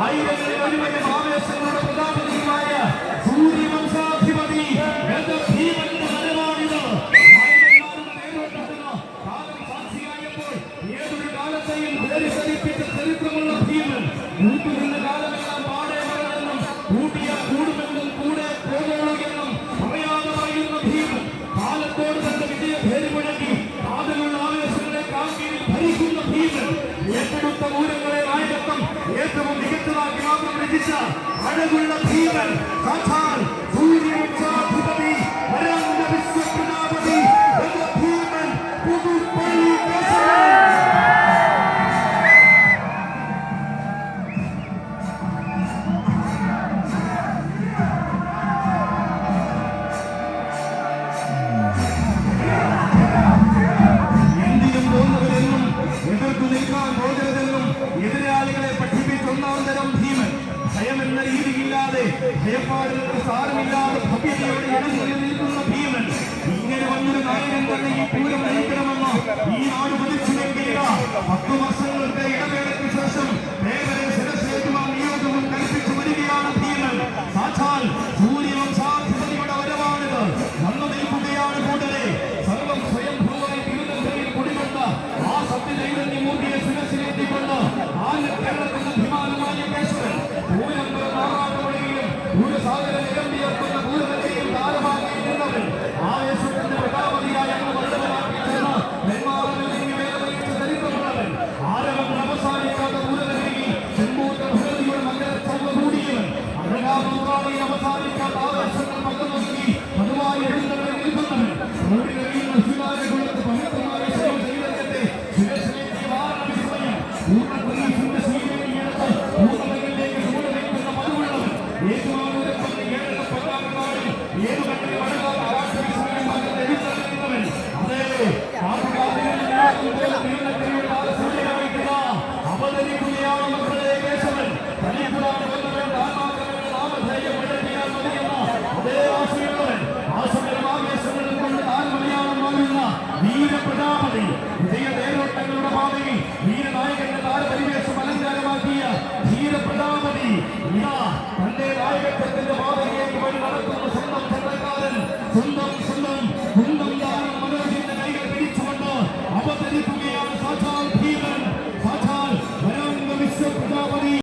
ആയിരങ്ങളിൽ ഒരുവനും ആവേശങ്ങളുടെ പ്രതാപതിയുമായ സൂര്യവംശാധിപതി ഭീമന്റെ വരവാണിത്. കാലം സാക്ഷിയായപ്പോൾ ഏതൊരു കാലത്തെയും ധരിപ്പിച്ച ചരിത്രമുള്ള ഭീമൻ കൂട്ടുനിന്ന കാലമെല്ലാം പാടെ മറന്നെന്നും കൂട്ടിയ കൂടുമെന്നും കൂടെ പോകുള്ളൂ എന്നും പറയാതെ പറയുന്ന ഭീമൻ കാലത്തോട് തന്റെ വിജയ പേര് മുഴങ്ങി കാതലുള്ള ആവേശങ്ങളെ കാൽക്കീഴിൽ ഭരിക്കുന്ന ഭീമൻ ഏറ്റെടുത്ത മൂലങ്ങളെ നായകത്വം ഏറ്റവും മികച്ചതാക്കി മാത്രം രചിച്ച അഴകുള്ള ഭീമൻ സാക്ഷാൽ സൂര്യവംശാധിപതി വരാന്റെ വിശ്വപ്രജാപതി ഭീമൻ പുതുപ്പള്ളി എതിരാളികളെ പഠിപ്പിച്ചൊന്നാം തരം ഭീമൻ ഭയമെന്ന രീതിയില്ലാതെ ഭയപ്പാടുകൾക്ക് സാരമില്ലാതെ ഭവ്യതയോടെ ഇടങ്ങളിൽ നിൽക്കുന്ന ഭീമൻ ഇങ്ങനെ വന്നൊരു നായകൻ തന്നെ ഈ പൂരം നയിക്കണമെന്ന് ഈ നാട് വിളിച്ചുവെങ്കില 10 വർഷങ്ങളുടെ ഇടവേളയ്ക്ക് ശേഷം മേഖലയെ ശിരസേറ്റുവാൻ നിയോഗവും കൽപ്പിച്ചു വരികയാണ് ഭീമൻ. സാക്ഷാൽ സൂര്യവംശാധിപതിയുടെ വരവാണിത്. വന്നു നിൽക്കുകയാണ് കൂട്ടരെ സർവം സ്വയംഭൂവായി തിരുനെല്ലിയിൽ കുടികൊണ്ട ആ സത്യചൈതന്യമൂർത്തിയെ ശിരസിലെത്തിക്കൊണ്ട് കേരളത്തിന്റെ അഭിമാനമായ കേശവൻ പൂരമ്പല നാറാട്ടുകളിലും പൂരസാഗര നിരമ്പിയർക്കുന്ന പൂരവരെയും താരമാക്കിയിരുന്നവൻ ആവേശത്തിന്റെ പ്രതാപതിയായ വല്ലവനാക്കി ചേർന്ന് നെന്മാറയിൽ വേദനയിച്ച ചരിത്രമുള്ളവൻ ആരവങ്ങൾ അവസാനിക്കാത്ത പൂരവരെയും ചെമ്പൂത്ത ഭഗതിയുടെ മകരച്ചവ കൂടിയവൻ അഴകാമൂറാളിയിൽ അവസാനിക്കാത്ത ആവേശങ്ങൾ പകർന്നൊതുക്കി പതിവായി എഴുന്നള്ളി നിൽക്കുന്നവൻ പവിത്രമായ ശൈവചൈതന്യത്തെ ശിരസിലേക്ക് വാരണ വിസ്മയം അവതരിക്കുകയാണ് മക്കളെ കേശവൻ. തനിക്കുറാണ് വന്നവൻ താന്മാത്രങ്ങളുടെ നാമധേയം മുഴക്കിയാൽ മതിയെന്ന അതേ ആശയമുള്ളവൻ ആശയമാവേശങ്ങളിൽ കൊണ്ട് താൻമലയാളം മാറുന്ന വീരപ്രജാപതി വിജയ തേരോട്ടങ്ങളുടെ പാതയിൽ വീരനായകന്റെ താരപരിവേഷം അലങ്കാരമാക്കിയ ധീരപ്രജാപതി ഇതാ തന്റെ നായകത്വത്തിന്റെ പാതയിൽ